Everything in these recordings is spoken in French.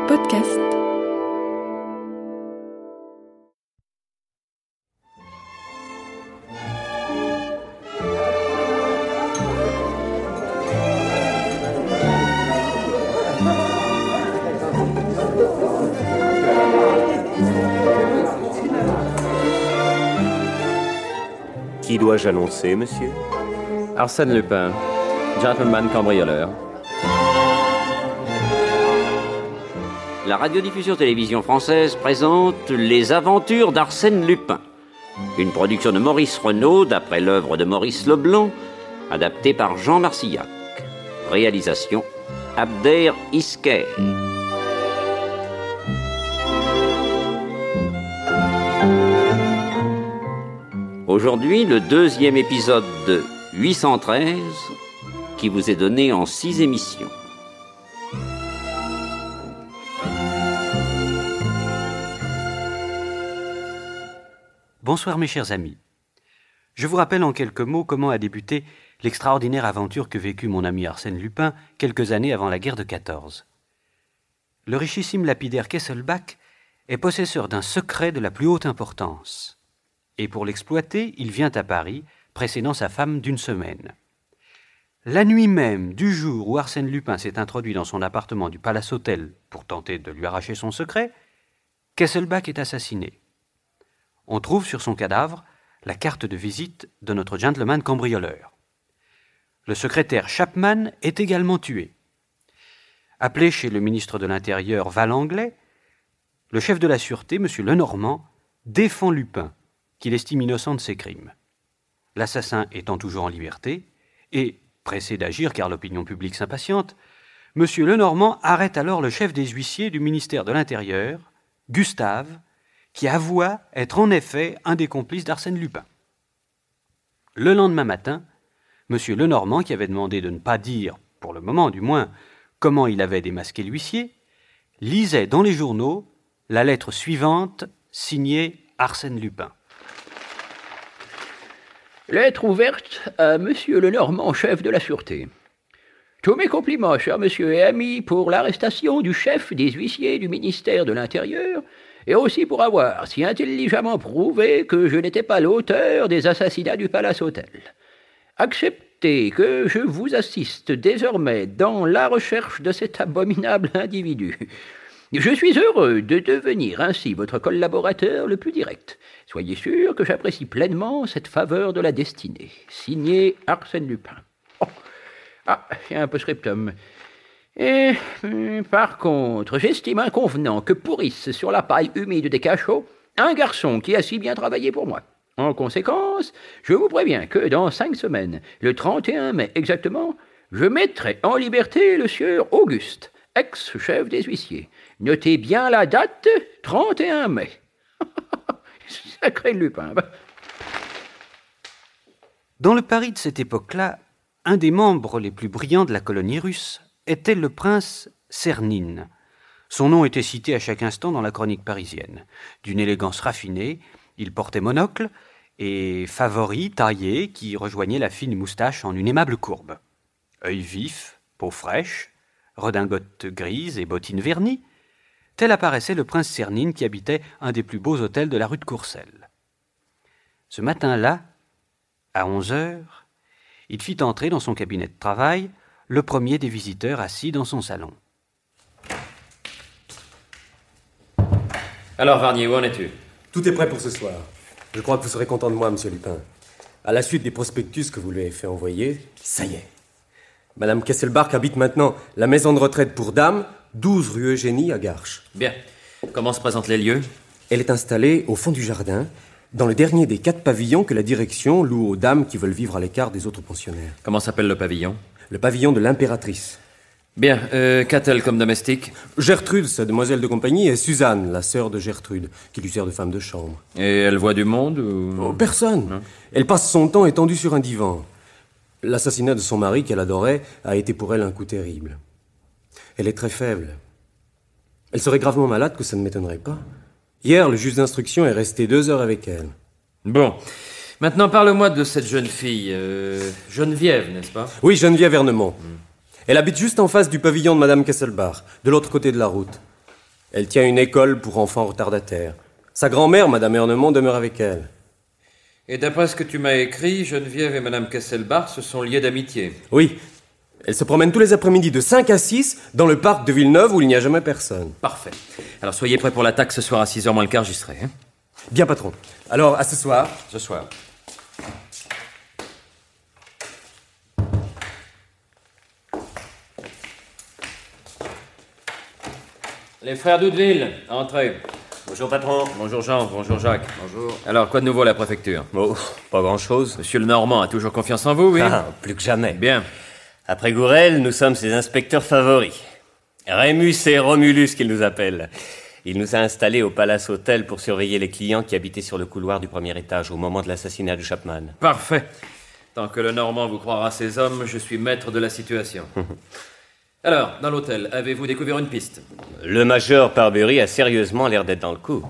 Podcast. Qui dois-je annoncer, monsieur? Arsène Lupin, gentleman cambrioleur. La radiodiffusion télévision française présente Les aventures d'Arsène Lupin, une production de Maurice Renaud d'après l'œuvre de Maurice Leblanc, adaptée par Jean Marcillac. Réalisation Abder Isker. Aujourd'hui, le deuxième épisode de 813 qui vous est donné en 6 émissions. Bonsoir mes chers amis. Je vous rappelle en quelques mots comment a débuté l'extraordinaire aventure que vécut mon ami Arsène Lupin quelques années avant la guerre de 14. Le richissime lapidaire Kesselbach est possesseur d'un secret de la plus haute importance. Et pour l'exploiter, il vient à Paris, précédant sa femme d'1 semaine. La nuit même du jour où Arsène Lupin s'est introduit dans son appartement du Palace Hotel pour tenter de lui arracher son secret, Kesselbach est assassiné. On trouve sur son cadavre la carte de visite de notre gentleman cambrioleur. Le secrétaire Chapman est également tué. Appelé chez le ministre de l'Intérieur Valanglais, le chef de la sûreté, M. Lenormand, défend Lupin, qu'il estime innocent de ses crimes. L'assassin étant toujours en liberté, et, pressé d'agir car l'opinion publique s'impatiente, M. Lenormand arrête alors le chef des huissiers du ministère de l'Intérieur, Gustave, qui avoua être en effet un des complices d'Arsène Lupin. Le lendemain matin, M. Lenormand, qui avait demandé de ne pas dire, pour le moment du moins, comment il avait démasqué l'huissier, lisait dans les journaux la lettre suivante signée Arsène Lupin. Lettre ouverte à Monsieur Lenormand, chef de la Sûreté. Tous mes compliments, cher monsieur et ami, pour l'arrestation du chef des huissiers du ministère de l'Intérieur, et aussi pour avoir si intelligemment prouvé que je n'étais pas l'auteur des assassinats du Palace Hotel. Acceptez que je vous assiste désormais dans la recherche de cet abominable individu. Je suis heureux de devenir ainsi votre collaborateur le plus direct. Soyez sûr que j'apprécie pleinement cette faveur de la destinée. Signé Arsène Lupin. Oh. Ah, il y a un post-scriptum. Et par contre, j'estime inconvenant que pourrisse sur la paille humide des cachots un garçon qui a si bien travaillé pour moi. En conséquence, je vous préviens que dans 5 semaines, le 31 mai exactement, je mettrai en liberté le sieur Auguste, ex-chef des huissiers. Notez bien la date, 31 mai. Sacré Lupin. Dans le Paris de cette époque-là, un des membres les plus brillants de la colonie russe était le prince Cernine. Son nom était cité à chaque instant dans la chronique parisienne. D'une élégance raffinée, il portait monocle et favoris taillés qui rejoignaient la fine moustache en une aimable courbe. Œil vif, peau fraîche, redingote grise et bottines vernies, tel apparaissait le prince Cernine qui habitait un des plus beaux hôtels de la rue de Courcelles. Ce matin-là, à 11 heures, il fit entrer dans son cabinet de travail le premier des visiteurs assis dans son salon. Alors, Varnier, où en es-tu? Tout est prêt pour ce soir. Je crois que vous serez content de moi, monsieur Lupin. À la suite des prospectus que vous lui avez fait envoyer, ça y est. Madame Kesselbach habite maintenant la maison de retraite pour dames, 12 rue Eugénie à Garches. Bien. Comment se présentent les lieux? Elle est installée au fond du jardin, dans le dernier des 4 pavillons que la direction loue aux dames qui veulent vivre à l'écart des autres pensionnaires. Comment s'appelle le pavillon? Le pavillon de l'impératrice. Bien. Qu'a-t-elle comme domestique? Gertrude, sa demoiselle de compagnie, et Suzanne, la sœur de Gertrude, qui lui sert de femme de chambre. Et elle voit du monde ou... Oh, personne. Elle passe son temps étendue sur un divan. L'assassinat de son mari, qu'elle adorait, a été pour elle un coup terrible. Elle est très faible. Elle serait gravement malade, que ça ne m'étonnerait pas. Hier, le juge d'instruction est resté 2 heures avec elle. Bon. Maintenant, parle-moi de cette jeune fille. Geneviève, n'est-ce pas? Oui, Geneviève Ernemont. Elle habite juste en face du pavillon de Madame Kesselbach, de l'autre côté de la route. Elle tient une école pour enfants retardataires. Sa grand-mère, Madame Ernemont, demeure avec elle. Et d'après ce que tu m'as écrit, Geneviève et Madame Kesselbach se sont liées d'amitié. Oui. Elle se promène tous les après-midi de 5 à 6 dans le parc de Villeneuve où il n'y a jamais personne. Parfait. Alors soyez prêts pour l'attaque ce soir à 6h moins le quart, j'y serai. Hein. Bien, patron. Alors, à ce soir. Ce soir. Les frères d'Oudeville, entrez. Bonjour, patron. Bonjour Jean, bonjour Jacques. Bonjour. Alors, quoi de nouveau à la préfecture? Oh, pas grand-chose. Monsieur le Normand a toujours confiance en vous, oui? Ah, plus que jamais. Bien. Après Gourel, nous sommes ses inspecteurs favoris. Rémus et Romulus qu'il nous appelle. Il nous a installés au Palace Hotel pour surveiller les clients qui habitaient sur le couloir du premier étage au moment de l'assassinat de Chapman. Parfait. Tant que le Normand vous croira ses hommes, je suis maître de la situation. Alors, dans l'hôtel, avez-vous découvert une piste? Le major Parbury a sérieusement l'air d'être dans le coup.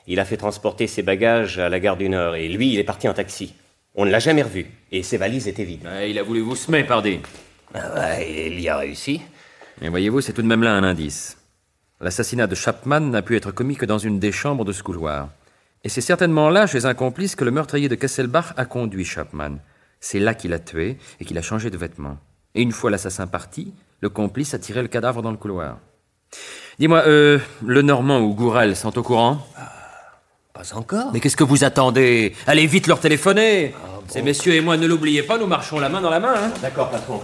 Il a fait transporter ses bagages à la gare du Nord et lui, il est parti en taxi. On ne l'a jamais revu et ses valises étaient vides. Il a voulu vous semer, pardi. Ah ouais, il y a réussi. Mais voyez-vous, c'est tout de même là un indice. L'assassinat de Chapman n'a pu être commis que dans une des chambres de ce couloir. Et c'est certainement là, chez un complice, que le meurtrier de Kesselbach a conduit Chapman. C'est là qu'il a tué et qu'il a changé de vêtements. Et une fois l'assassin parti, le complice a tiré le cadavre dans le couloir. Dis-moi, le Normand ou Gourel sont au courant? Pas encore. Mais qu'est-ce que vous attendez? Allez vite leur téléphoner. Ces messieurs et moi, ne l'oubliez pas, nous marchons la main dans la main. Hein. D'accord, patron.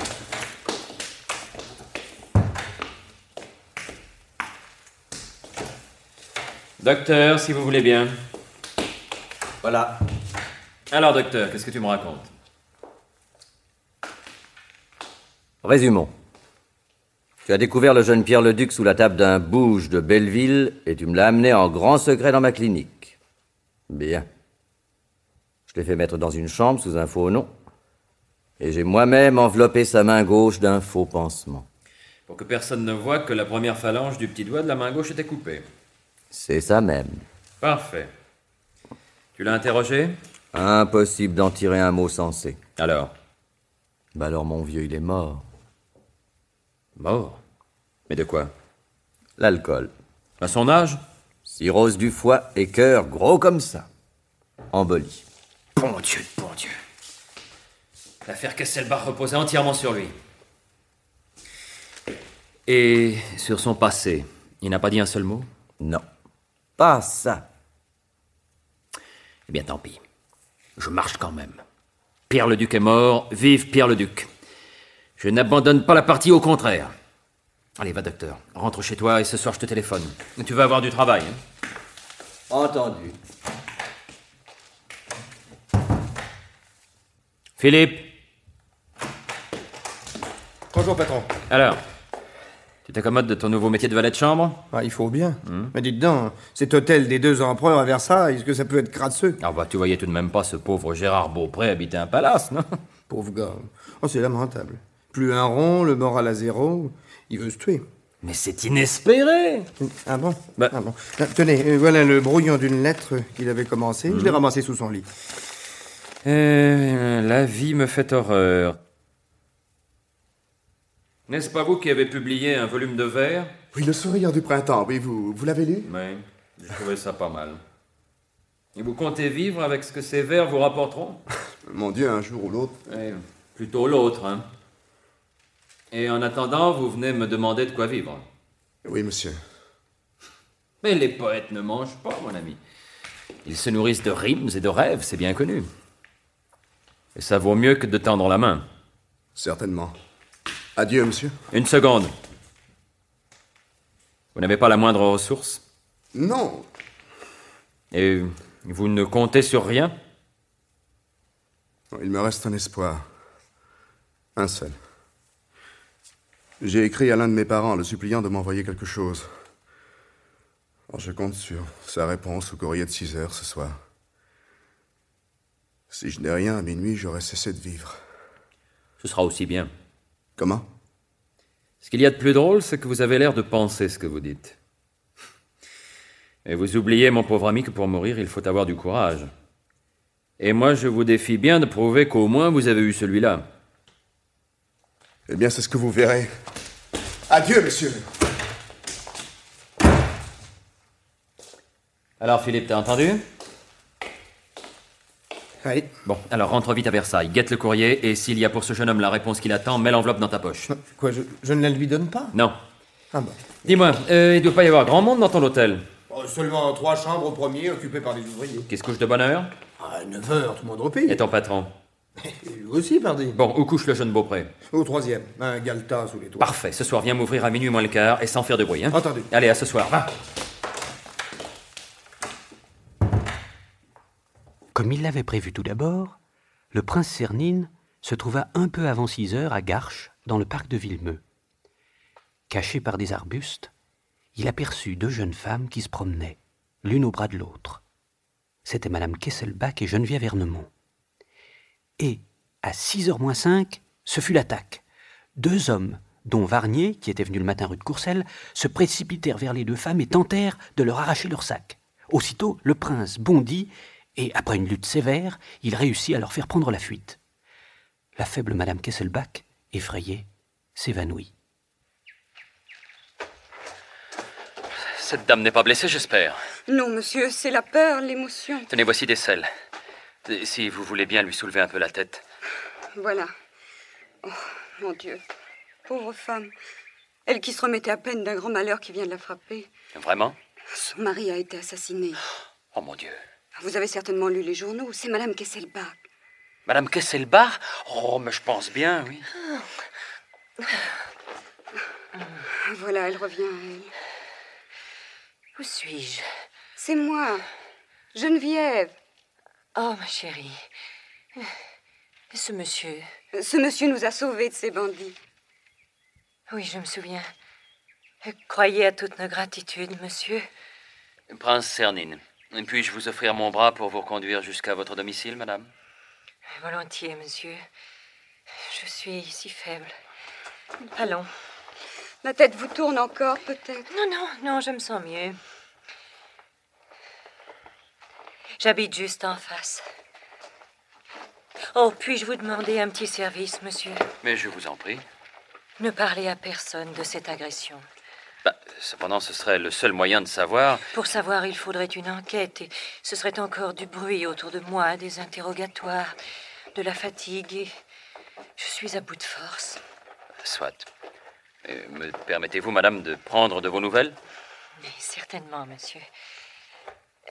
Docteur, si vous voulez bien. Voilà. Alors, docteur, qu'est-ce que tu me racontes? Résumons. Tu as découvert le jeune Pierre Leduc sous la table d'un bouge de Belleville et tu me l'as amené en grand secret dans ma clinique. Bien. Je l'ai fait mettre dans une chambre sous un faux nom et j'ai moi-même enveloppé sa main gauche d'un faux pansement. Pour que personne ne voie que la première phalange du petit doigt de la main gauche était coupée. C'est ça même. Parfait. Tu l'as interrogé? Impossible d'en tirer un mot sensé. Alors? Bah alors mon vieux, il est mort. Mort? Mais de quoi? L'alcool. À son âge? Cirrhose du foie et cœur gros comme ça. Embolie. Bon Dieu, bon Dieu. L'affaire Kesselbach reposait entièrement sur lui. Et sur son passé, il n'a pas dit un seul mot? Non. Pas ça. Eh bien, tant pis. Je marche quand même. Pierre Leduc est mort, vive Pierre Leduc. Je n'abandonne pas la partie, au contraire. Allez, va, docteur. Rentre chez toi et ce soir, je te téléphone. Tu vas avoir du travail. Hein. Entendu. Philippe. Bonjour, patron. Alors, tu t'accommodes de ton nouveau métier de valet de chambre? Ah, il faut bien. Mais dites donc, cet hôtel des 2 empereurs à Versailles, est-ce que ça peut être crasseux? Ah bah, tu voyais tout de même pas ce pauvre Gérard Beaupré habiter un palace, non? Pauvre gars. Oh, c'est lamentable. Plus un rond, le moral à zéro. Il veut se tuer. Mais c'est inespéré! Ah bon? Bah. Ah bon. Ah, tenez, voilà le brouillon d'une lettre qu'il avait commencé. Je l'ai ramassé sous son lit. La vie me fait horreur. N'est-ce pas vous qui avez publié un volume de vers? Oui, Le Sourire du Printemps, oui, vous l'avez lu? Oui, j'ai trouvé ça pas mal. Et vous comptez vivre avec ce que ces vers vous rapporteront? Mon Dieu, un jour ou l'autre. Oui, plutôt l'autre, hein. Et en attendant, vous venez me demander de quoi vivre. Oui, monsieur. Mais les poètes ne mangent pas, mon ami. Ils se nourrissent de rimes et de rêves, c'est bien connu. Et ça vaut mieux que de tendre la main. Certainement. Adieu, monsieur. Une seconde. Vous n'avez pas la moindre ressource? Non. Et vous ne comptez sur rien? Il me reste un espoir. Un seul. J'ai écrit à l'un de mes parents, le suppliant de m'envoyer quelque chose. Alors je compte sur sa réponse au courrier de 6 heures ce soir. Si je n'ai rien à minuit, j'aurai cessé de vivre. Ce sera aussi bien. Comment? Ce qu'il y a de plus drôle, c'est que vous avez l'air de penser ce que vous dites. Et vous oubliez, mon pauvre ami, que pour mourir, il faut avoir du courage. Et moi, je vous défie bien de prouver qu'au moins vous avez eu celui-là. Eh bien, c'est ce que vous verrez. Adieu, monsieur. Alors, Philippe, t'as entendu? Oui. Bon, alors rentre vite à Versailles, guette le courrier, et s'il y a pour ce jeune homme la réponse qu'il attend, mets l'enveloppe dans ta poche. Quoi, je ne la lui donne pas? Non. Ah bon. Dis-moi, il doit pas y avoir grand monde dans ton hôtel? Seulement 3 chambres au premier, occupées par des ouvriers. Qui se couche de bonne heure? À 9 heures, tout le monde replie. Et ton patron? Lui aussi, pardi. Bon, où couche le jeune Beaupré? Au 3e, un galetas sous les toits. Parfait, ce soir, viens m'ouvrir à minuit moins le quart, et sans faire de bruit, hein? Entendu. Allez, à ce soir, va. Comme il l'avait prévu tout d'abord, le prince Cernine se trouva un peu avant 6 heures à Garches, dans le parc de Villemeux. Caché par des arbustes, il aperçut 2 jeunes femmes qui se promenaient, l'une au bras de l'autre. C'était Madame Kesselbach et Geneviève Ernemont. Et, à 6h moins 5, ce fut l'attaque. 2 hommes, dont Varnier, qui était venu le matin rue de Courcelles, se précipitèrent vers les 2 femmes et tentèrent de leur arracher leur sac. Aussitôt, le prince bondit et, après une lutte sévère, il réussit à leur faire prendre la fuite. La faible Madame Kesselbach, effrayée, s'évanouit. Cette dame n'est pas blessée, j'espère. Non, monsieur, c'est la peur, l'émotion. Tenez, voici des selles. Si vous voulez bien lui soulever un peu la tête. Voilà. Oh, mon Dieu. Pauvre femme. Elle qui se remettait à peine d'un grand malheur qui vient de la frapper. Vraiment? Son mari a été assassiné. Oh, mon Dieu. Vous avez certainement lu les journaux. C'est Madame Kesselbach. Madame Kesselbach? Oh, mais je pense bien, oui. Voilà, elle revient à elle. Où suis-je? C'est moi, Geneviève. Oh, ma chérie. Ce monsieur... Ce monsieur nous a sauvés de ces bandits. Oui, je me souviens. Croyez à toute nos gratitudes, monsieur. Prince Cernine, puis-je vous offrir mon bras pour vous reconduire jusqu'à votre domicile, madame? Volontiers, monsieur. Je suis si faible. Allons. La tête vous tourne encore, peut-être? Non, je me sens mieux. J'habite juste en face. Oh, puis-je vous demander un petit service, monsieur? Mais je vous en prie. Ne parlez à personne de cette agression. Cependant, ce serait le seul moyen de savoir... Pour savoir, il faudrait une enquête, et ce serait encore du bruit autour de moi, des interrogatoires, de la fatigue, et je suis à bout de force. Soit. Me permettez-vous, madame, de prendre de vos nouvelles? Mais certainement, monsieur.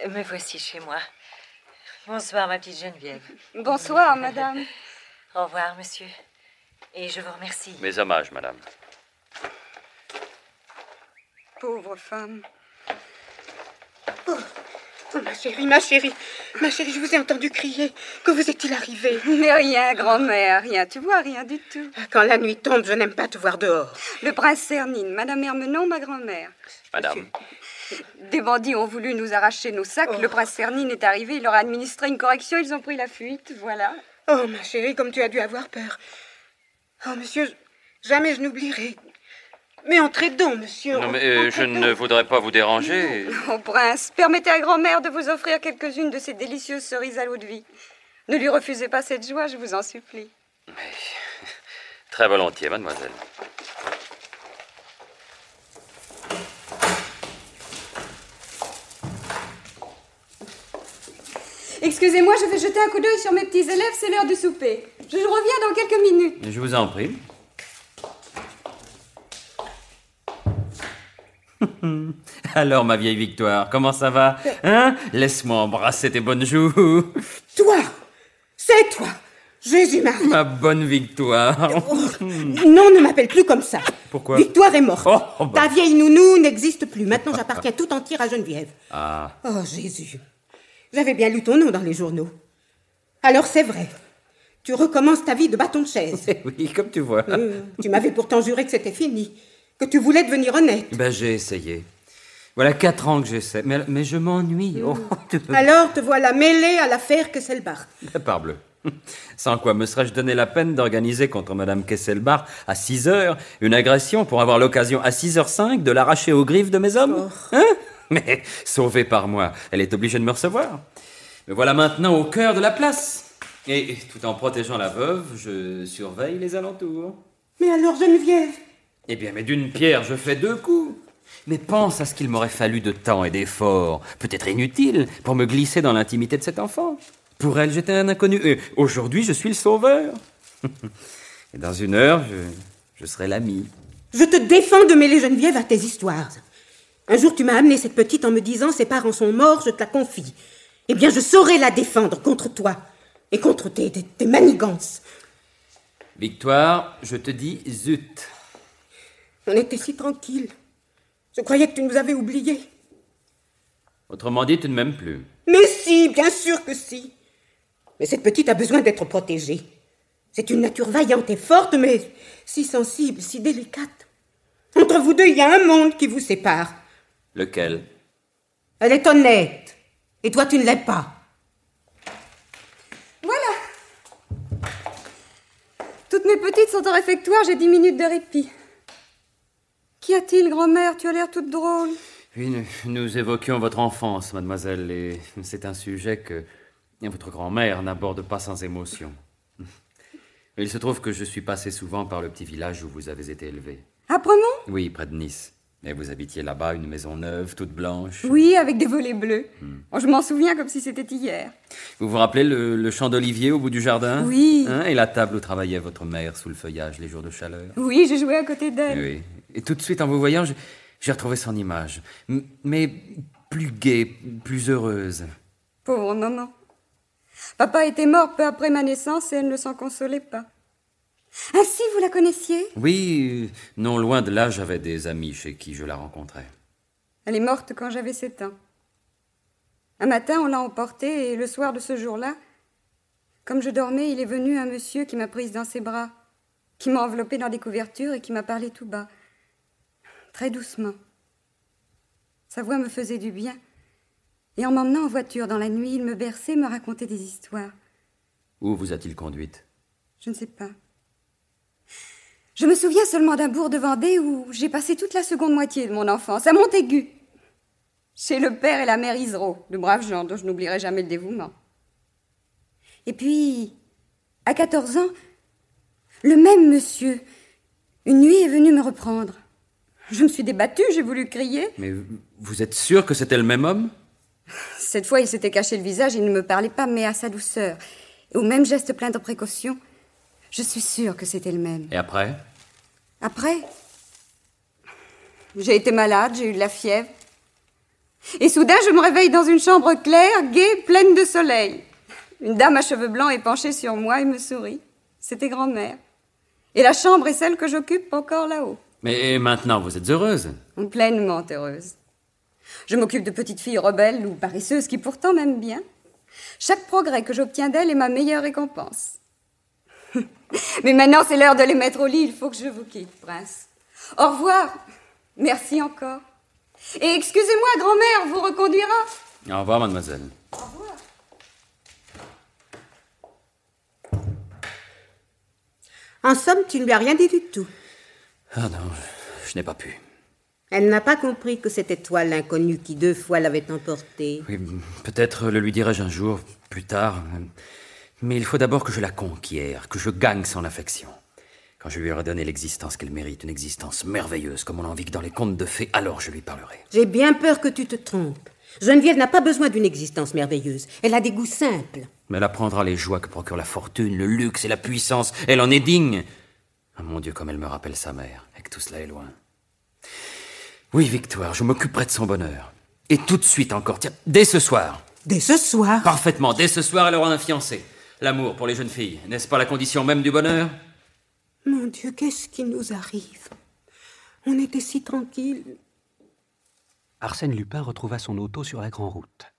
Me voici chez moi. Bonsoir, ma petite Geneviève. Bonsoir, madame. Au revoir, monsieur. Et je vous remercie. Mes hommages, madame. Pauvre femme. Oh, ma chérie, je vous ai entendu crier. Que vous est-il arrivé? Mais rien, grand-mère, rien. Tu vois, rien du tout. Quand la nuit tombe, je n'aime pas te voir dehors. Le prince Cernine, Madame Ermenon, ma grand-mère. Madame. Des bandits ont voulu nous arracher nos sacs. Oh. Le prince Cernine est arrivé, il leur a administré une correction, ils ont pris la fuite, voilà. Oh, ma chérie, comme tu as dû avoir peur. Oh, monsieur, jamais je n'oublierai. Mais entrez donc, monsieur. Non, mais je ne voudrais pas vous déranger. Oh, prince, permettez à grand-mère de vous offrir quelques-unes de ces délicieuses cerises à l'eau de vie. Ne lui refusez pas cette joie, je vous en supplie. Mais... Très volontiers, mademoiselle. Excusez-moi, je vais jeter un coup d'œil sur mes petits élèves, c'est l'heure du souper. Je reviens dans quelques minutes. Je vous en prie. Alors, ma vieille Victoire, comment ça va? Hein? Laisse-moi embrasser tes bonnes joues. Toi! C'est toi! Jésus-Marie! Ma bonne Victoire. Oh, non, ne m'appelle plus comme ça. Pourquoi? Victoire est morte. Oh, bah. Ta vieille nounou n'existe plus. Maintenant, j'appartiens tout entière à Geneviève. Ah. Oh, Jésus. J'avais bien lu ton nom dans les journaux. Alors, c'est vrai. Tu recommences ta vie de bâton de chaise. Oui, comme tu vois. Tu m'avais pourtant juré que c'était fini. Que tu voulais devenir honnête. Ben, j'ai essayé. Voilà 4 ans que j'essaie. Mais je m'ennuie. Oh, alors, te voilà mêlé à l'affaire Kesselbach. Parbleu. Sans quoi me serais-je donné la peine d'organiser contre Madame Kesselbach à 6 heures une agression pour avoir l'occasion à 6h05 de l'arracher aux griffes de mes hommes? Hein? Mais sauvée par moi, elle est obligée de me recevoir. Me voilà maintenant au cœur de la place. Et tout en protégeant la veuve, je surveille les alentours. Mais alors, Geneviève? Eh bien, mais d'une pierre, je fais 2 coups. Mais pense à ce qu'il m'aurait fallu de temps et d'efforts, peut-être inutile, pour me glisser dans l'intimité de cet enfant. Pour elle, j'étais un inconnu, et aujourd'hui, je suis le sauveur. Et dans une heure, je serai l'ami. Je te défends de mêler Geneviève à tes histoires. Un jour, tu m'as amené cette petite en me disant « Ses parents sont morts, je te la confie. » Eh bien, je saurai la défendre contre toi et contre tes manigances. Victoire, je te dis zut. On était si tranquilles. Je croyais que tu nous avais oubliés. Autrement dit, tu ne m'aimes plus. Mais si, bien sûr que si. Mais cette petite a besoin d'être protégée. C'est une nature vaillante et forte, mais si sensible, si délicate. Entre vous deux, il y a un monde qui vous sépare. Lequel? Elle est honnête. Et toi, tu ne l'es pas. Voilà. Toutes mes petites sont au réfectoire, j'ai 10 minutes de répit. Qu'y a-t-il, grand-mère? Tu as l'air toute drôle. Oui, nous évoquions votre enfance, mademoiselle, et c'est un sujet que votre grand-mère n'aborde pas sans émotion. Il se trouve que je suis passé souvent par le petit village où vous avez été élevé. À Premont? Oui, près de Nice. Et vous habitiez là-bas, une maison neuve, toute blanche. Oui, avec des volets bleus. Oh, je m'en souviens comme si c'était hier. Vous vous rappelez le champ d'olivier au bout du jardin? Oui. Hein, et la table où travaillait votre mère sous le feuillage les jours de chaleur? Oui, j'ai joué à côté d'elle. Oui. Et tout de suite, en vous voyant, j'ai retrouvé son image. Mais plus gaie, plus heureuse. Pauvre maman. Papa était mort peu après ma naissance et elle ne s'en consolait pas. Ainsi, vous la connaissiez? Oui, non loin de là, j'avais des amis chez qui je la rencontrais. Elle est morte quand j'avais 7 ans. Un matin, on l'a emportée et le soir de ce jour-là, comme je dormais, il est venu un monsieur qui m'a prise dans ses bras, qui m'a enveloppée dans des couvertures et qui m'a parlé tout bas, très doucement. Sa voix me faisait du bien. Et en m'emmenant en voiture dans la nuit, il me berçait, me racontait des histoires. Où vous a-t-il conduite? Je ne sais pas. Je me souviens seulement d'un bourg de Vendée où j'ai passé toute la seconde moitié de mon enfance, à Montaigu, chez le père et la mère Isereau, de braves gens dont je n'oublierai jamais le dévouement. Et puis, à 14 ans, le même monsieur, une nuit, est venu me reprendre. Je me suis débattue, j'ai voulu crier. Mais vous êtes sûr que c'était le même homme? Cette fois, il s'était caché le visage, il ne me parlait pas, mais à sa douceur. Et au même geste plein de précaution, je suis sûre que c'était le même. Et après? Après, j'ai été malade, j'ai eu de la fièvre. Et soudain, je me réveille dans une chambre claire, gaie, pleine de soleil. Une dame à cheveux blancs est penchée sur moi et me sourit. C'était grand-mère. Et la chambre est celle que j'occupe encore là-haut. Mais maintenant, vous êtes heureuse? Pleinement heureuse. Je m'occupe de petites filles rebelles ou paresseuses qui pourtant m'aiment bien. Chaque progrès que j'obtiens d'elles est ma meilleure récompense. Mais maintenant, c'est l'heure de les mettre au lit. Il faut que je vous quitte, prince. Au revoir. Merci encore. Et excusez-moi, grand-mère, vous reconduira. Au revoir, mademoiselle. Au revoir. En somme, tu ne lui as rien dit du tout. Ah non, je n'ai pas pu. Elle n'a pas compris que c'était toi l'inconnu qui 2 fois l'avait emportée. Oui, peut-être le lui dirai-je un jour, plus tard. Mais il faut d'abord que je la conquière, que je gagne son affection. Quand je lui aurai donné l'existence qu'elle mérite, une existence merveilleuse, comme on en vit dans les contes de fées, alors je lui parlerai. J'ai bien peur que tu te trompes. Geneviève n'a pas besoin d'une existence merveilleuse. Elle a des goûts simples. Mais elle apprendra les joies que procure la fortune, le luxe et la puissance. Elle en est digne. Ah, mon Dieu, comme elle me rappelle sa mère, et que tout cela est loin. Oui, Victoire, je m'occuperai de son bonheur. Et tout de suite encore, tiens, dès ce soir. Dès ce soir? Parfaitement, dès ce soir, elle aura un fiancé. L'amour pour les jeunes filles, n'est-ce pas la condition même du bonheur? Mon Dieu, qu'est-ce qui nous arrive? On était si tranquilles. Arsène Lupin retrouva son auto sur la grande route.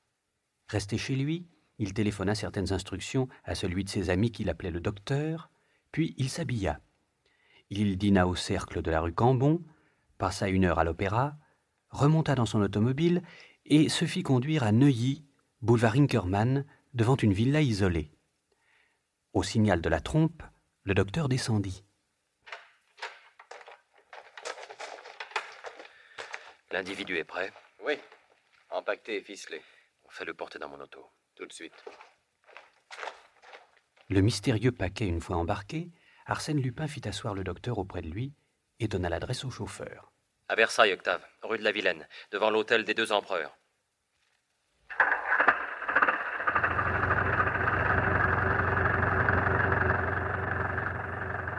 Resté chez lui, il téléphona certaines instructions à celui de ses amis qu'il appelait le docteur, puis il s'habilla. Il dîna au cercle de la rue Cambon, passa 1 heure à l'opéra, remonta dans son automobile et se fit conduire à Neuilly, boulevard Inkermann, devant une villa isolée. Au signal de la trompe, le docteur descendit. L'individu est prêt? Oui, empaqueté et ficelé. Fais-le porter dans mon auto. Tout de suite. Le mystérieux paquet une fois embarqué, Arsène Lupin fit asseoir le docteur auprès de lui et donna l'adresse au chauffeur. À Versailles, Octave, rue de la Vilaine, devant l'hôtel des 2 empereurs.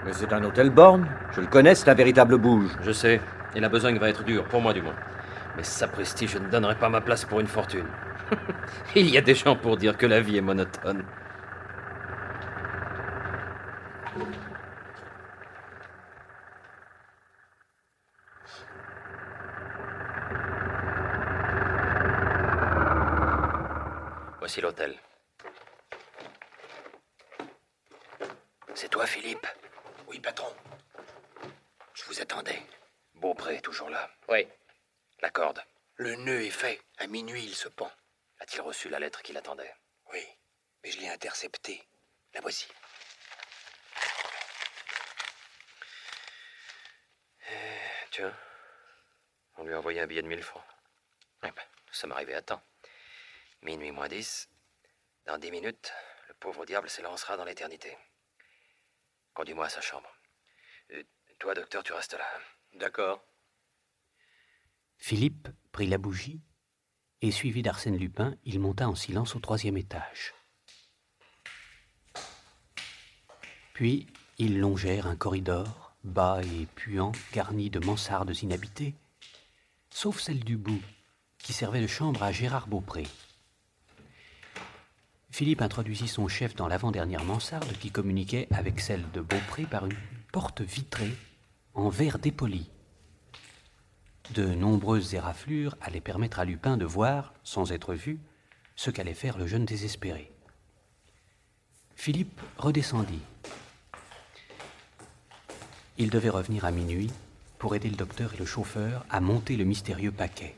Mais c'est un hôtel borgne. Je le connais, c'est un véritable bouge. Je sais, et la besogne va être dure, pour moi du moins. Mais sapristi, je ne donnerai pas ma place pour une fortune. Il y a des gens pour dire que la vie est monotone. Voici l'hôtel. C'est toi, Philippe? Oui, patron. Je vous attendais. Beaupré, toujours là. Oui. La corde. Le nœud est fait. À minuit, il se pend. A-t-il reçu la lettre qu'il attendait? Oui, mais je l'ai interceptée. La voici. Tiens, on lui a envoyé un billet de 1000 francs. Eh ben, nous sommes arrivés à temps. Minuit moins 10. Dans 10 minutes, le pauvre diable s'élancera dans l'éternité. Conduis-moi à sa chambre. Toi, docteur, tu restes là. D'accord. Philippe prit la bougie et, suivi d'Arsène Lupin, il monta en silence au 3e étage. Puis, ils longèrent un corridor, bas et puant, garni de mansardes inhabitées, sauf celle du bout, qui servait de chambre à Gérard Beaupré. Philippe introduisit son chef dans l'avant-dernière mansarde qui communiquait avec celle de Beaupré par une porte vitrée en verre dépoli. De nombreuses éraflures allaient permettre à Lupin de voir, sans être vu, ce qu'allait faire le jeune désespéré. Philippe redescendit. Il devait revenir à minuit pour aider le docteur et le chauffeur à monter le mystérieux paquet.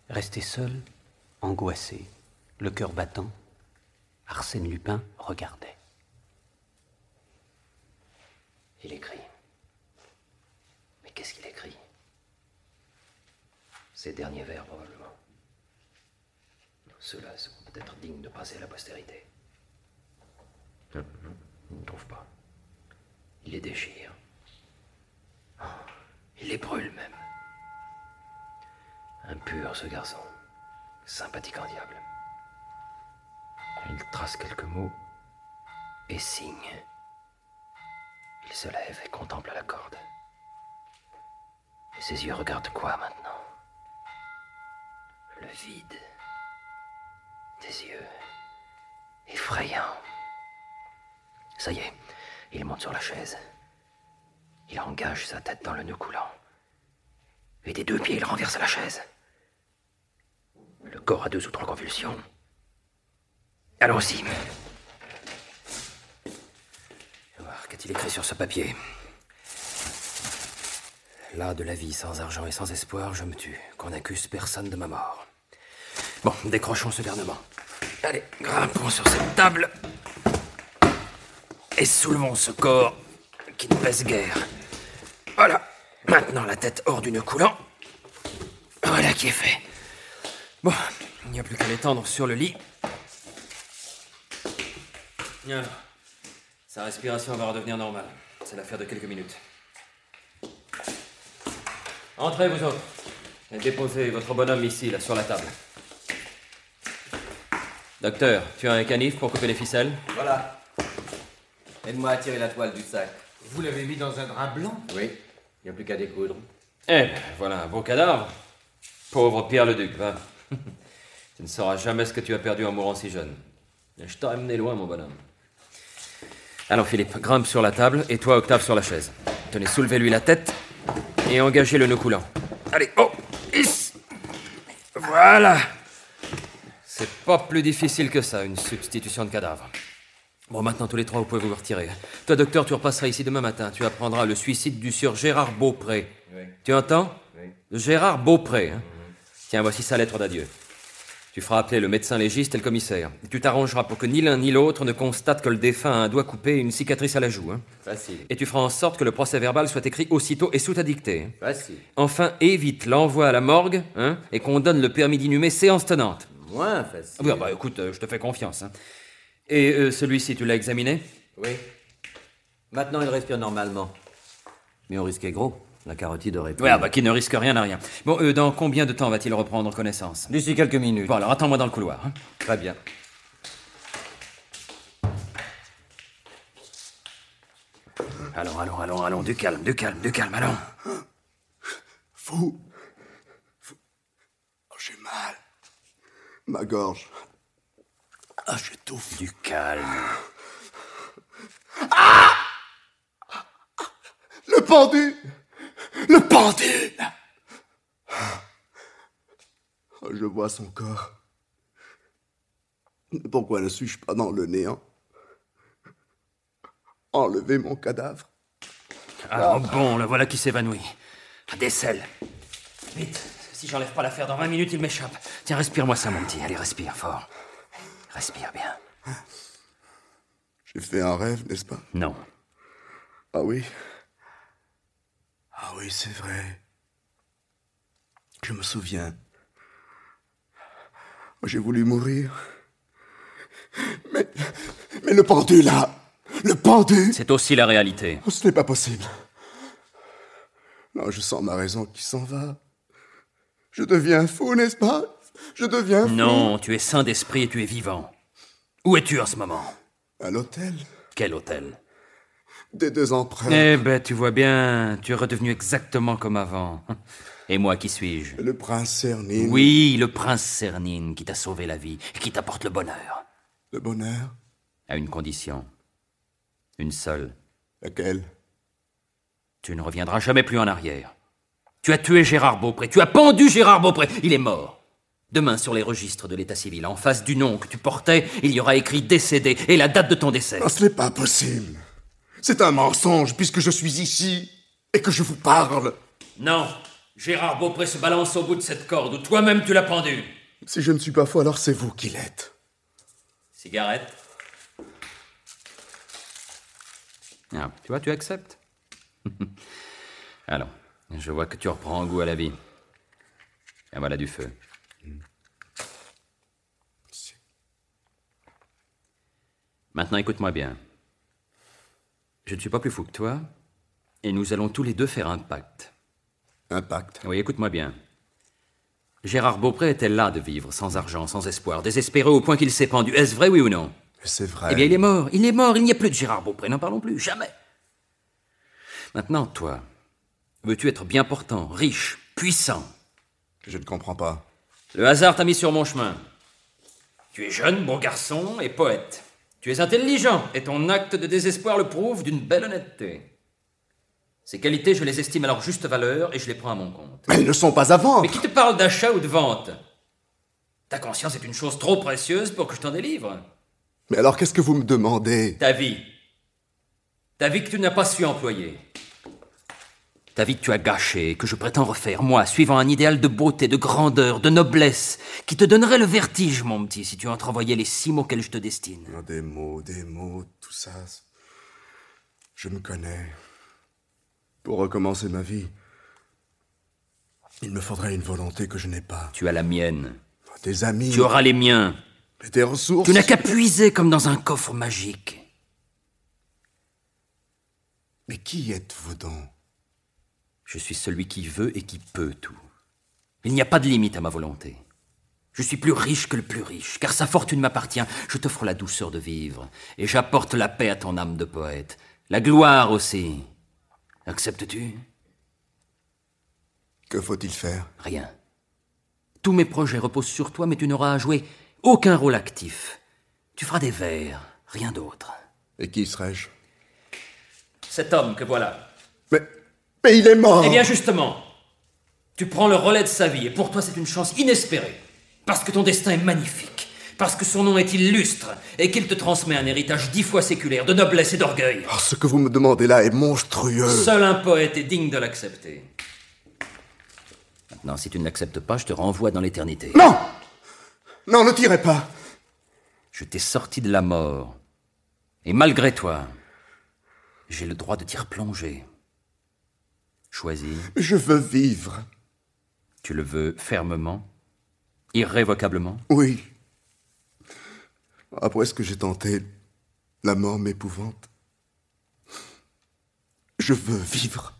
Resté seul, angoissé, le cœur battant, Arsène Lupin regardait. Il écrit. Mais qu'est-ce qu'il écrit? Ces derniers vers, probablement. Ceux-là sont peut-être dignes de passer à la postérité. Non, il ne trouve pas. Il les déchire. Oh, il les brûle même. Impur, ce garçon. Sympathique en diable. Il trace quelques mots et signe. Il se lève et contemple la corde. Et ses yeux regardent quoi maintenant? Le vide. Des yeux effrayants. Ça y est, il monte sur la chaise. Il engage sa tête dans le nœud coulant. Et des 2 pieds, il renverse la chaise. Le corps a 2 ou 3 convulsions. Allons-y. Alors, qu'a-t-il écrit sur ce papier? Là, de la vie sans argent et sans espoir, je me tue. Qu'on n'accuse personne de ma mort. Bon, décrochons ce garnement. Allez, grimpons sur cette table. Et soulevons ce corps qui ne pèse guère. Voilà. Maintenant, la tête hors du nœud coulant. Voilà qui est fait. Bon, il n'y a plus qu'à l'étendre sur le lit. Alors, sa respiration va redevenir normale. C'est l'affaire de quelques minutes. Entrez, vous autres. Et déposez votre bonhomme ici, là, sur la table. Docteur, tu as un canif pour couper les ficelles? Voilà. Aide-moi à tirer la toile du sac. Vous l'avez mis dans un drap blanc? Oui. Il n'y a plus qu'à découdre. Eh ben, voilà un beau cadavre. Pauvre Pierre-le-Duc, va. Tu ne sauras jamais ce que tu as perdu en mourant si jeune. Je t'aurais mené loin, mon bonhomme. Alors, Philippe, grimpe sur la table et toi, Octave, sur la chaise. Tenez, soulevez-lui la tête et engagez le nœud coulant. Allez, oh, is. Voilà. C'est pas plus difficile que ça, une substitution de cadavre. Bon, maintenant, tous les 3, vous pouvez vous retirer. Toi, docteur, tu repasseras ici demain matin. Tu apprendras le suicide du sieur Gérard Beaupré. Oui. Tu entends? Oui. Gérard Beaupré. Hein? Tiens, voici sa lettre d'adieu. Tu feras appeler le médecin légiste et le commissaire. Et tu t'arrangeras pour que ni l'un ni l'autre ne constate que le défunt a un doigt coupé et une cicatrice à la joue. Hein? Facile. Et tu feras en sorte que le procès-verbal soit écrit aussitôt et sous ta dictée. Hein? Facile. Enfin, évite l'envoi à la morgue, hein, et qu'on donne le permis d'inhumer séance tenante. Moins facile. Ah, bah écoute, je te fais confiance. Hein. Et celui-ci, tu l'as examiné? Oui. Maintenant, il respire normalement. Mais on risquait gros. La carotide aurait pu... Ouais, bah, qui ne risque rien à rien. Bon, dans combien de temps va-t-il reprendre connaissance? D'ici quelques minutes. Bon, alors attends-moi dans le couloir. Hein. Très bien. Allons, du calme, allons. Vous... Oh, j'ai mal. Ma gorge. Ah, j'étouffe. Du calme. Ah! Le pendu! Le pendu! Oh, je vois son corps. Pourquoi ne suis-je pas dans le néant? Enlevez mon cadavre. Ah, bon, le voilà qui s'évanouit. Décèle. Vite, si j'enlève pas l'affaire dans 20 minutes, il m'échappe. Tiens, respire-moi ça, mon petit. Allez, respire fort. Respire bien. J'ai fait un rêve, n'est-ce pas? Non. Ah oui? Ah oui, c'est vrai. Je me souviens. J'ai voulu mourir. Mais le pendu, là! Le pendu! C'est aussi la réalité. Oh, ce n'est pas possible. Non, je sens ma raison qui s'en va. Je deviens fou, n'est-ce pas? Je deviens fou. Non, tu es sain d'esprit et tu es vivant. Où es-tu en ce moment? À l'hôtel. Quel hôtel? Des 2 empereurs. Eh ben, tu vois bien, tu es redevenu exactement comme avant. Et moi, qui suis-je? Le prince Cernine. Oui, le prince Cernine qui t'a sauvé la vie et qui t'apporte le bonheur. Le bonheur? À une condition. Une seule. Laquelle? Tu ne reviendras jamais plus en arrière. Tu as tué Gérard Beaupré, tu as pendu Gérard Beaupré, il est mort. Demain, sur les registres de l'état civil, en face du nom que tu portais, il y aura écrit décédé et la date de ton décès. Non, ce n'est pas possible. C'est un mensonge puisque je suis ici et que je vous parle. Non, Gérard Beaupré se balance au bout de cette corde où toi-même tu l'as pendu. Si je ne suis pas fou, alors c'est vous qui l'êtes. Cigarette. Ah, tu vois, tu acceptes. Allons, je vois que tu reprends goût à la vie. Et voilà du feu. Maintenant, écoute-moi bien. Je ne suis pas plus fou que toi, et nous allons tous les deux faire un pacte. Un pacte? Oui, écoute-moi bien. Gérard Beaupré était là de vivre, sans argent, sans espoir, désespéré au point qu'il s'est pendu. Est-ce vrai, oui ou non? C'est vrai. Eh bien, il est mort, il n'y a plus de Gérard Beaupré, n'en parlons plus, jamais. Maintenant, toi, veux-tu être bien portant, riche, puissant? Je ne comprends pas. Le hasard t'a mis sur mon chemin. Tu es jeune, bon garçon et poète. Tu es intelligent, et ton acte de désespoir le prouve d'une belle honnêteté. Ces qualités, je les estime à leur juste valeur, et je les prends à mon compte. Mais elles ne sont pas à vendre. Mais qui te parle d'achat ou de vente? Ta conscience est une chose trop précieuse pour que je t'en délivre. Mais alors, qu'est-ce que vous me demandez? Ta vie. Ta vie que tu n'as pas su employer. Ta vie que tu as gâchée, que je prétends refaire, moi, suivant un idéal de beauté, de grandeur, de noblesse, qui te donnerait le vertige, mon petit, si tu entrevoyais les 6 mots auxquels je te destine. Oh, des mots, tout ça. Je me connais. Pour recommencer ma vie, il me faudrait une volonté que je n'ai pas. Tu as la mienne. Des amis. Tu auras les miens. Et des ressources. Tu n'as qu'à puiser comme dans un coffre magique. Mais qui êtes-vous donc? Je suis celui qui veut et qui peut tout. Il n'y a pas de limite à ma volonté. Je suis plus riche que le plus riche, car sa fortune m'appartient. Je t'offre la douceur de vivre, et j'apporte la paix à ton âme de poète. La gloire aussi. Acceptes-tu? Que faut-il faire? Rien. Tous mes projets reposent sur toi, mais tu n'auras à jouer aucun rôle actif. Tu feras des vers, rien d'autre. Et qui serais-je? Cet homme que voilà. Mais il est mort! Eh bien, justement, tu prends le relais de sa vie, et pour toi, c'est une chance inespérée. Parce que ton destin est magnifique, parce que son nom est illustre, et qu'il te transmet un héritage 10 fois séculaire, de noblesse et d'orgueil. Oh, ce que vous me demandez là est monstrueux. Seul un poète est digne de l'accepter. Maintenant, si tu ne l'acceptes pas, je te renvoie dans l'éternité. Non! Non, ne tirez pas! Je t'ai sorti de la mort. Et malgré toi, j'ai le droit de t'y replonger. Choisis. Je veux vivre. Tu le veux fermement? Irrévocablement? Oui. Après ce que j'ai tenté, la mort m'épouvante. Je veux vivre.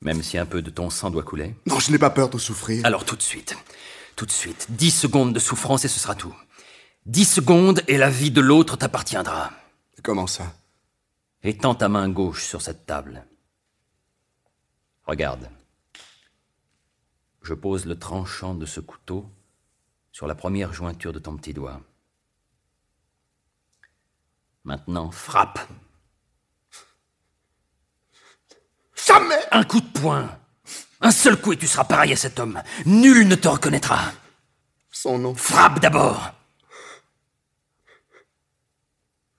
Même si un peu de ton sang doit couler. Non, je n'ai pas peur de souffrir. Alors tout de suite. 10 secondes de souffrance et ce sera tout. 10 secondes et la vie de l'autre t'appartiendra. Comment ça? Étends ta main gauche sur cette table. Regarde. Je pose le tranchant de ce couteau sur la première jointure de ton petit doigt. Maintenant, frappe. Jamais! Un coup de poing. Un seul coup et tu seras pareil à cet homme. Nul ne te reconnaîtra. Son nom. Frappe d'abord.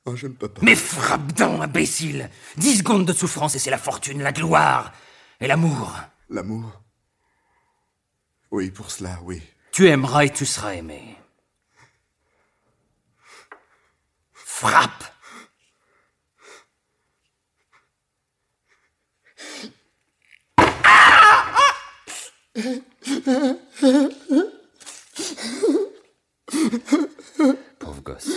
Oh, je ne peux pas. Mais frappe donc, imbécile. 10 secondes de souffrance et c'est la fortune, la gloire et l'amour. L'amour? Oui, pour cela, oui. Tu aimeras et tu seras aimé. Frappe. Pauvre gosse.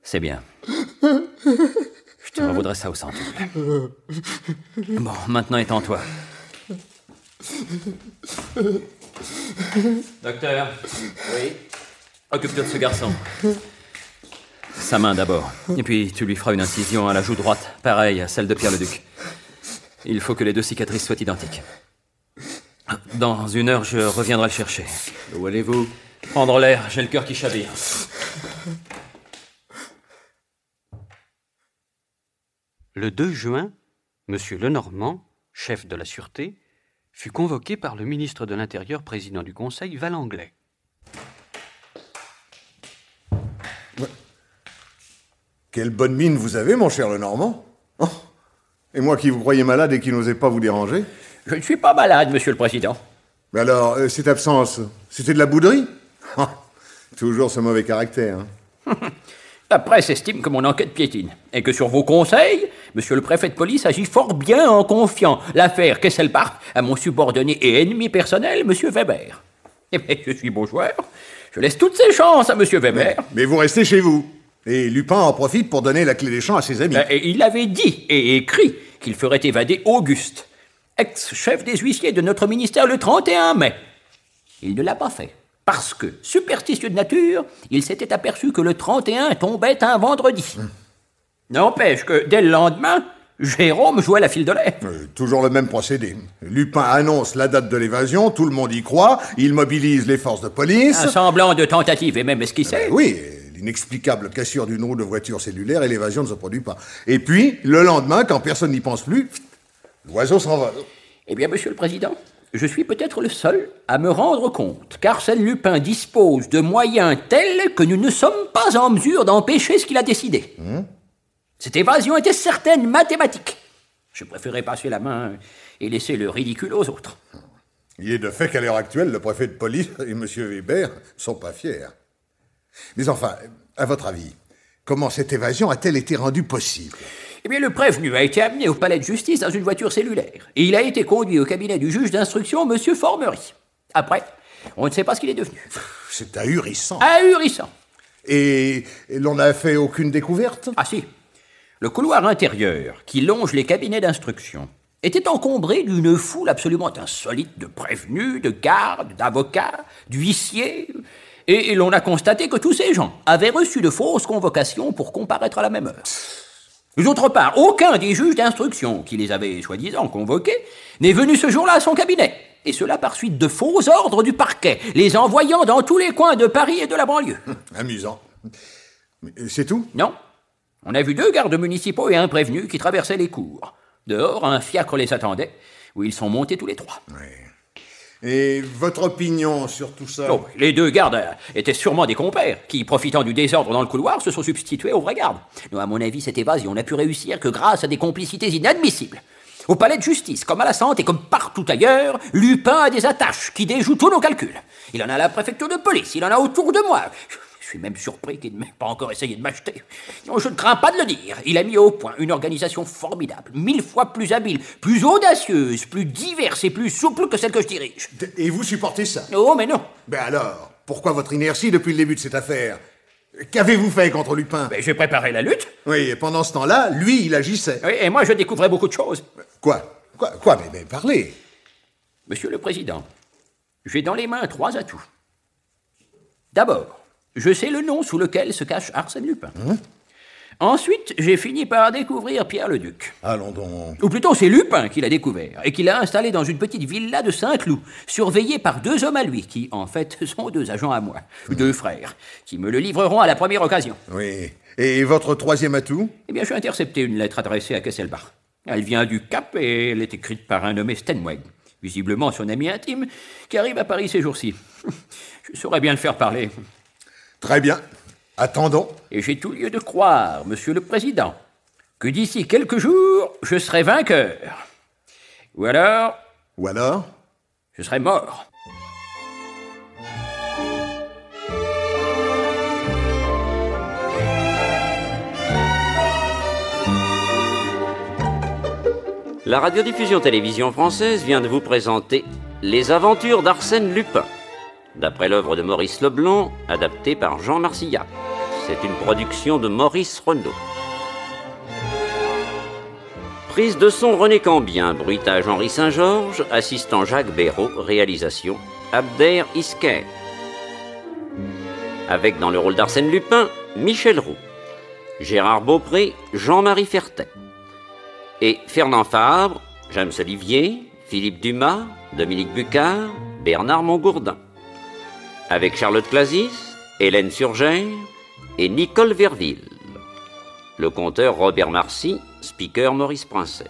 C'est bien. Je te revaudrai ça au centuple. Bon, maintenant étends-toi. Docteur. Oui. Occupe-toi de ce garçon. Sa main d'abord. Et puis tu lui feras une incision à la joue droite, pareille à celle de Pierre-le-Duc. Il faut que les 2 cicatrices soient identiques. Dans 1 heure, je reviendrai le chercher. Où allez-vous? Prendre l'air, j'ai le cœur qui chavire. Le 2 juin, M. Lenormand, chef de la Sûreté, fut convoqué par le ministre de l'Intérieur, président du Conseil, Valenglay. Quelle bonne mine vous avez, mon cher Lenormand. Oh. Et moi qui vous croyais malade et qui n'osais pas vous déranger? Je ne suis pas malade, monsieur le président. Mais alors, cette absence, c'était de la bouderie? Oh. Toujours ce mauvais caractère. Hein. La presse estime que mon enquête piétine, et que sur vos conseils, monsieur le préfet de police agit fort bien en confiant l'affaire Kesselbach à mon subordonné et ennemi personnel, monsieur Weber. Eh bien, je suis beau joueur, je laisse toutes ses chances à monsieur Weber. Mais vous restez chez vous. Et Lupin en profite pour donner la clé des champs à ses amis. Et il avait dit et écrit qu'il ferait évader Auguste, ex-chef des huissiers de notre ministère le 31 mai. Il ne l'a pas fait, parce que, superstitieux de nature, il s'était aperçu que le 31 tombait un vendredi. N'empêche que, dès le lendemain, Jérôme jouait la file de l'air. Toujours le même procédé. Lupin annonce la date de l'évasion, tout le monde y croit, il mobilise les forces de police... Un semblant de tentative et même esquissé. Oui, l'inexplicable cassure d'une roue de voiture cellulaire et l'évasion ne se produit pas. Et puis, le lendemain, quand personne n'y pense plus, l'oiseau s'envole. Eh bien, monsieur le président, je suis peut-être le seul à me rendre compte qu'Arsène Lupin dispose de moyens tels que nous ne sommes pas en mesure d'empêcher ce qu'il a décidé. Cette évasion était certaine, mathématique. Je préférais passer la main et laisser le ridicule aux autres. Il est de fait qu'à l'heure actuelle, le préfet de police et M. Weber ne sont pas fiers. Mais enfin, à votre avis, comment cette évasion a-t-elle été rendue possible? Eh bien, le prévenu a été amené au palais de justice dans une voiture cellulaire. Et il a été conduit au cabinet du juge d'instruction, M. Formery. Après, on ne sait pas ce qu'il est devenu. C'est ahurissant. Ahurissant. Et l'on n'a fait aucune découverte? Ah si. Le couloir intérieur, qui longe les cabinets d'instruction, était encombré d'une foule absolument insolite de prévenus, de gardes, d'avocats, d'huissiers... Et l'on a constaté que tous ces gens avaient reçu de fausses convocations pour comparaître à la même heure. D'autre part, aucun des juges d'instruction qui les avaient soi-disant convoqués n'est venu ce jour-là à son cabinet. Et cela par suite de faux ordres du parquet, les envoyant dans tous les coins de Paris et de la banlieue. Amusant. Mais c'est tout? Non. On a vu 2 gardes municipaux et un prévenu qui traversaient les cours. Dehors, un fiacre les attendait, où ils sont montés tous les 3. Oui. Et votre opinion sur tout ça? Oh, les 2 gardes étaient sûrement des compères, qui, profitant du désordre dans le couloir, se sont substitués aux vrais gardes. Non, à mon avis, cette évasion n'a pu réussir que grâce à des complicités inadmissibles. Au palais de justice, comme à la Santé, comme partout ailleurs, Lupin a des attaches qui déjouent tous nos calculs. Il en a à la préfecture de police, il en a autour de moi. Je suis même surpris qu'il n'ait pas encore essayé de m'acheter. Non, je ne crains pas de le dire. Il a mis au point une organisation formidable, 1000 fois plus habile, plus audacieuse, plus diverse et plus souple que celle que je dirige. Et vous supportez ça? Oh, mais non. Ben alors, pourquoi votre inertie depuis le début de cette affaire? Qu'avez-vous fait contre Lupin? Ben, j'ai préparé la lutte. Oui, et pendant ce temps-là, lui, il agissait. Oui, et moi, je découvrais beaucoup de choses. Quoi? Quoi mais parlez. Monsieur le Président, j'ai dans les mains 3 atouts. D'abord, je sais le nom sous lequel se cache Arsène Lupin. Ensuite, j'ai fini par découvrir Pierre le Duc. Allons donc. Ou plutôt, c'est Lupin qui l'a découvert et qui l'a installé dans une petite villa de Saint-Cloud, surveillée par 2 hommes à lui, qui, en fait, sont 2 agents à moi, 2 frères, qui me le livreront à la première occasion. Oui. Et votre 3e atout? Eh bien, j'ai intercepté une lettre adressée à Kesselbach. Elle vient du Cap et elle est écrite par un nommé Stenweg, visiblement son ami intime, qui arrive à Paris ces jours-ci. Je saurais bien le faire parler. Très bien. Attendons. Et j'ai tout lieu de croire, Monsieur le Président, que d'ici quelques jours, je serai vainqueur. Ou alors... Je serai mort. La radiodiffusion télévision française vient de vous présenter Les aventures d'Arsène Lupin, d'après l'œuvre de Maurice Leblanc, adaptée par Jean Marcillac. C'est une production de Maurice Renaud. Prise de son René Cambien, bruitage Henri Saint-Georges, assistant Jacques Béraud, réalisation Abder Isker. Avec dans le rôle d'Arsène Lupin, Michel Roux, Gérard Beaupré, Jean-Marie Fertet. Et Fernand Fabre, James Olivier, Philippe Dumas, Dominique Bucard, Bernard Montgourdin. Avec Charlotte Clasis, Hélène Surgère et Nicole Verville. Le conteur Robert Marcy, speaker Maurice Princet.